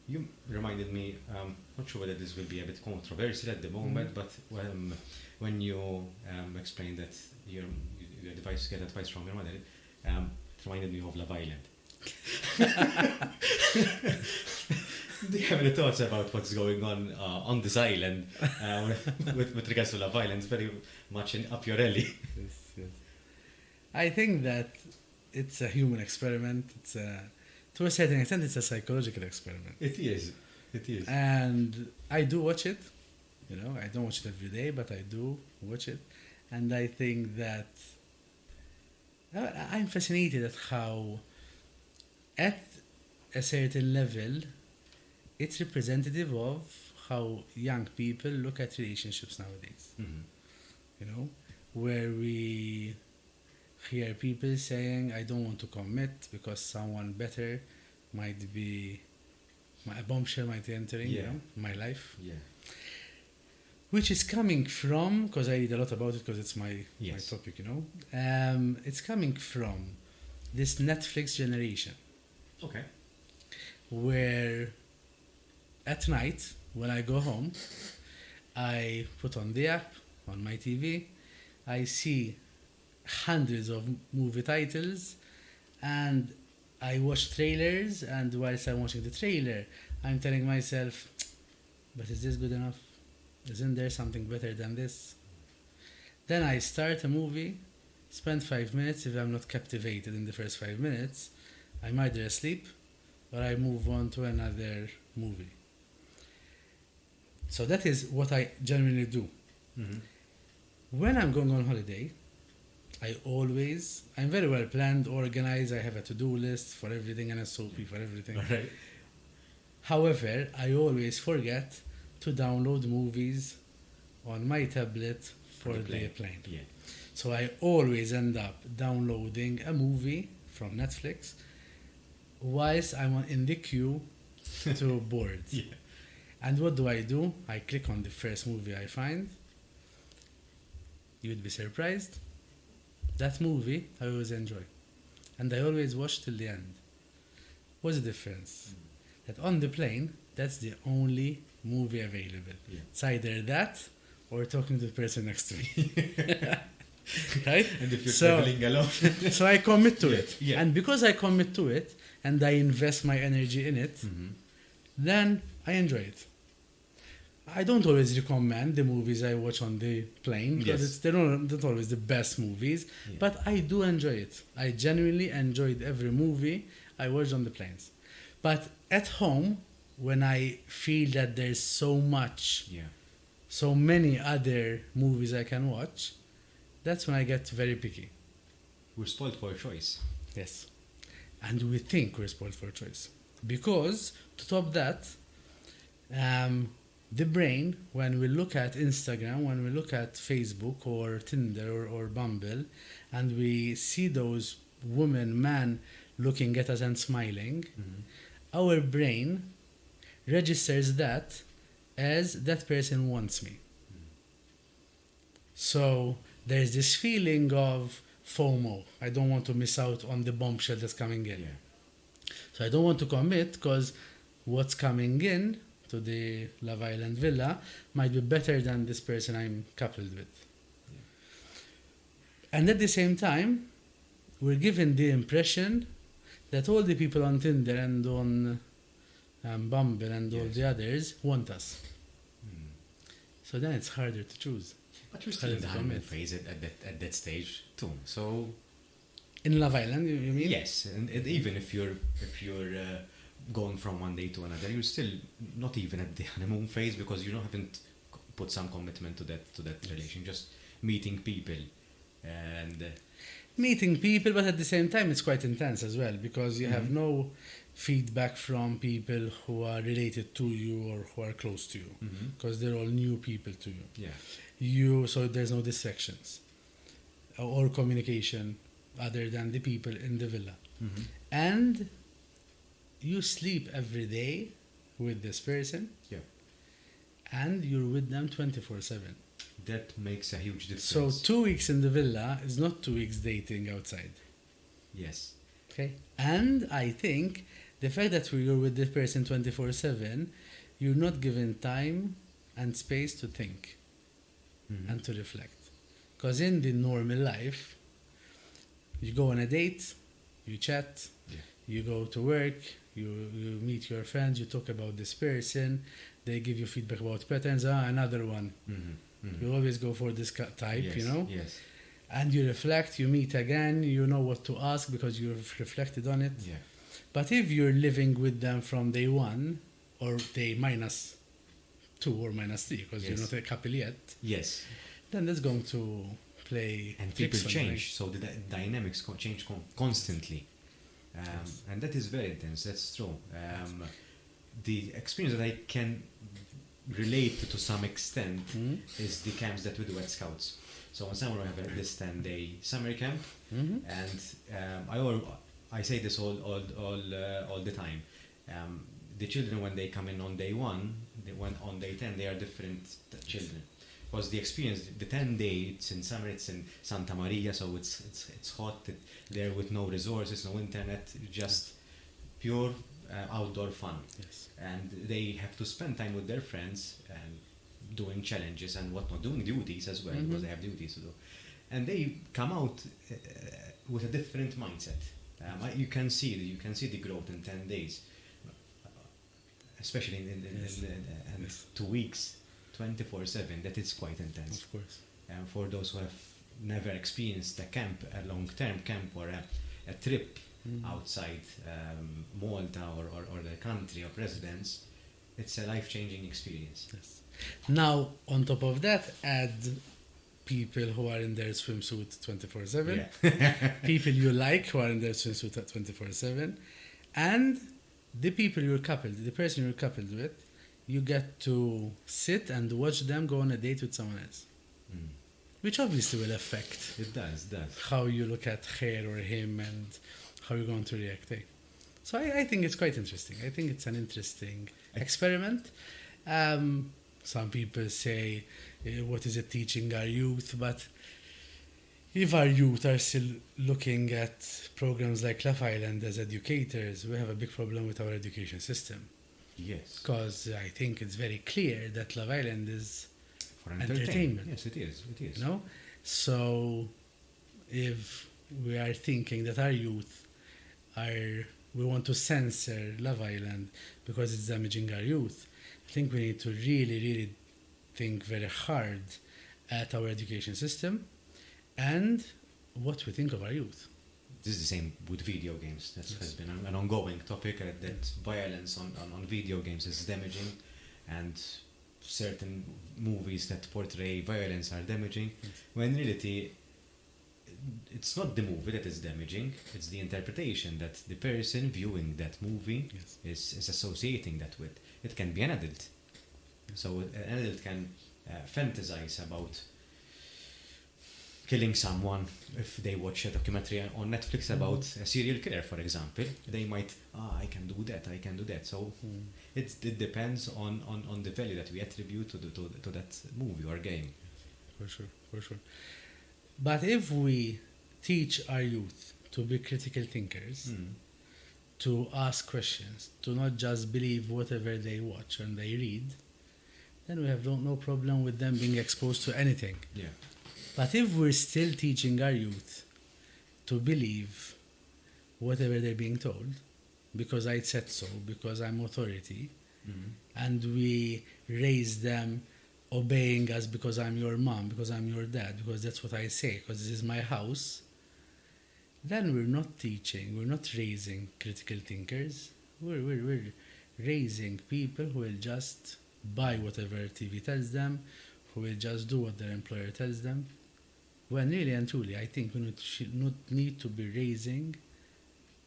You reminded me, not sure whether this will be a bit controversial at the moment, but when you explained that you get advice from your mother, it reminded me of Love Island. Do you have any thoughts about what's going on this island with regards to Love Island? It's very much up your alley. Yes. I think that it's a human experiment. To a certain extent, it's a psychological experiment. It is. And I do watch it. I don't watch it every day, but I do watch it. And I think that I'm fascinated at how, at a certain level, it's representative of how young people look at relationships nowadays. Mm-hmm. Where we hear people saying, I don't want to commit because someone better might be, a bombshell might be entering my life. Yeah. Which is coming from, because I read a lot about it because it's my topic, it's coming from this Netflix generation. Okay. Where at night, when I go home, I put on the app on my TV, I see hundreds of movie titles, and I watch trailers, and whilst I'm watching the trailer, I'm telling myself, but is this good enough? Isn't there something better than this? Then I start a movie, spend 5 minutes. If I'm not captivated in the first 5 minutes, I'm either asleep or I move on to another movie. So that is what I generally do. Mm-hmm. When I'm going on holiday, I'm very well planned, organized. I have a to-do list for everything and a SOP for everything. Right. However, I always forget to download movies on my tablet for the plane. Yeah. So I always end up downloading a movie from Netflix whilst I'm in the queue to board. Yeah. And what do? I click on the first movie I find. You'd be surprised. That movie I always enjoy. And I always watch till the end. What's the difference? That on the plane, that's the only movie available. Yeah. It's either that or talking to the person next to me. Right? And if you're traveling alone. So I commit to it. Yeah. And because I commit to it and I invest my energy in it, then I enjoy it. I don't always recommend the movies I watch on the plane because they're not always the best movies, but I do enjoy it. I genuinely enjoyed every movie I watched on the planes. But at home, when I feel that there's so many other movies I can watch, that's when I get very picky. We're spoiled for choice. Yes. And we think we're spoiled for choice. Because, to top that, the brain, when we look at Instagram, when we look at Facebook or Tinder or Bumble, and we see those women, man, looking at us and smiling, our brain registers that as that person wants me. So there's this feeling of FOMO. I don't want to miss out on the bombshell that's coming in. Yeah. So I don't want to commit because what's coming in to the Love Island villa might be better than this person I'm coupled with. Yeah. And at the same time, we're given the impression that all the people on Tinder and on Bumble and all the others want us. So then it's harder to choose. But you're still in the honeymoon phase at that stage too. So in Love Island, you mean? Yes, and even if you're going from one day to another, you're still not even at the honeymoon phase because you haven't put some commitment to that relation. Just meeting people and meeting people, but at the same time it's quite intense as well because you have no feedback from people who are related to you or who are close to you because they're all new people to you. Yeah. So there's no distractions or communication other than the people in the villa. And you sleep every day with this person. Yeah. And you're with them 24/7. That makes a huge difference. So 2 weeks in the villa is not 2 weeks dating outside. Yes. Okay. And I think the fact that you're with the person 24/7, you're not given time and space to think and to reflect. Because in the normal life, you go on a date, you chat, you go to work, you meet your friends, you talk about this person, they give you feedback about patterns, another one. You always go for this type, Yes, you know? Yes. And you reflect, you meet again, you know what to ask because you've reflected on it. Yeah. But if you're living with them from day one, or day -2 or -3, because you're not a couple yet, Yes. then that's going to play. And people tricks on change, so the dynamics change constantly. And that is very intense, that's true. The experience that I can relate to some extent is the camps that we do at Scouts. So in summer we have this 10-day summer camp, and I say this all the time. The children, when they come in on day 1, on day 10 they are different children. Because the experience, the 10-day, it's in summer, it's in Santa Maria, so it's hot there with no resources, no internet, just pure outdoor fun. Yes. And they have to spend time with their friends and doing challenges and whatnot, doing duties as well, because they have duties to do. And they come out with a different mindset. You can see the growth in 10 days, especially in 2 weeks. 24/7, that is quite intense. Of course. And for those who have never experienced a long-term camp or a trip outside Malta or the country of residence, it's a life-changing experience. Yes. Now, on top of that, add people who are in their swimsuit 24/7, people you like who are in their swimsuit at 24/7, and the people the person you're coupled with, you get to sit and watch them go on a date with someone else. Which obviously will affect It does. how you look at her or him and how you're going to react. So I think it's quite interesting. I think it's an interesting experiment. Some people say, what is it teaching our youth? But if our youth are still looking at programs like Love Island as educators, we have a big problem with our education system. Yes. Because I think it's very clear that Love Island is For entertainment. Yes, it is. You know? So if we are thinking that our youth we want to censor Love Island because it's damaging our youth, I think we need to really, really think very hard at our education system and what we think of our youth. This is the same with video games. That has been an ongoing topic, that violence on video games is damaging, and certain movies that portray violence are damaging, when in reality it's not the movie that is damaging, it's the interpretation that the person viewing that movie is associating that with. It can be an adult. So an adult can fantasize about killing someone. If they watch a documentary on Netflix about a serial killer, for example, they might, I can do that. So it depends on the value that we attribute to that movie or game. For sure. But if we teach our youth to be critical thinkers, to ask questions, to not just believe whatever they watch and they read, then we have no problem with them being exposed to anything. Yeah. But if we're still teaching our youth to believe whatever they're being told, because I said so, because I'm authority, and we raise them obeying us because I'm your mom, because I'm your dad, because that's what I say, because this is my house, then we're not teaching, we're not raising critical thinkers. We're raising people who will just buy whatever TV tells them, who will just do what their employer tells them. When really and truly, I think we need to be raising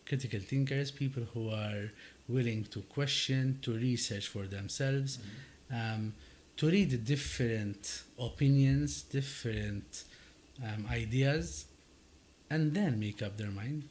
critical thinkers, people who are willing to question, to research for themselves, to read different opinions, different ideas, and then make up their mind.